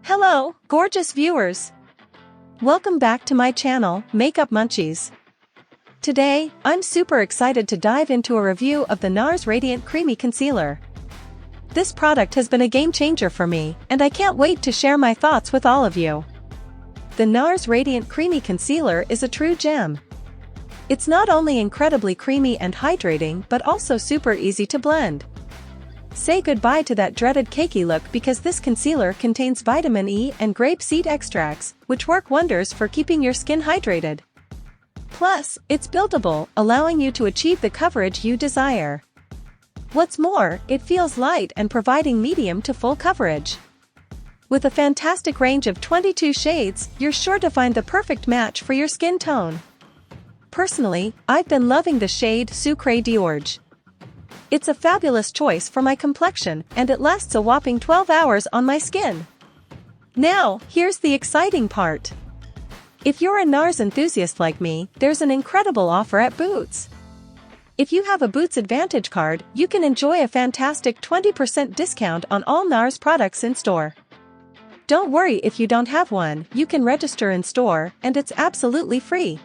Hello, gorgeous viewers! Welcome back to my channel, MakeupMunchies. Today, I'm super excited to dive into a review of the Nars Radiant Creamy Concealer. This product has been a game changer for me, and I can't wait to share my thoughts with all of you. The Nars Radiant Creamy Concealer is a true gem. It's not only incredibly creamy and hydrating but also super easy to blend. Say goodbye to that dreaded cakey look because this concealer contains vitamin E and grape seed extracts, which work wonders for keeping your skin hydrated. Plus, it's buildable, allowing you to achieve the coverage you desire. What's more, it feels light and providing medium to full coverage. With a fantastic range of 22 shades, you're sure to find the perfect match for your skin tone. Personally, I've been loving the shade Sucre d'Orge. It's a fabulous choice for my complexion, and it lasts a whopping 12 hours on my skin. Now, here's the exciting part. If you're a Nars enthusiast like me, there's an incredible offer at Boots. If you have a Boots Advantage card, you can enjoy a fantastic 20% discount on all Nars products in store. Don't worry if you don't have one, you can register in store, and it's absolutely free.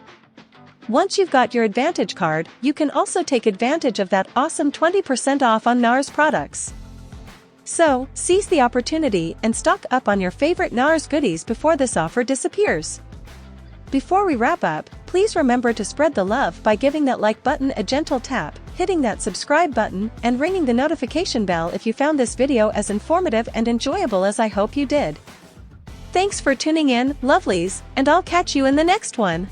Once you've got your Advantage card, you can also take advantage of that awesome 20% off on Nars products. So, seize the opportunity and stock up on your favorite Nars goodies before this offer disappears. Before we wrap up, please remember to spread the love by giving that like button a gentle tap, hitting that subscribe button, and ringing the notification bell if you found this video as informative and enjoyable as I hope you did. Thanks for tuning in, lovelies, and I'll catch you in the next one.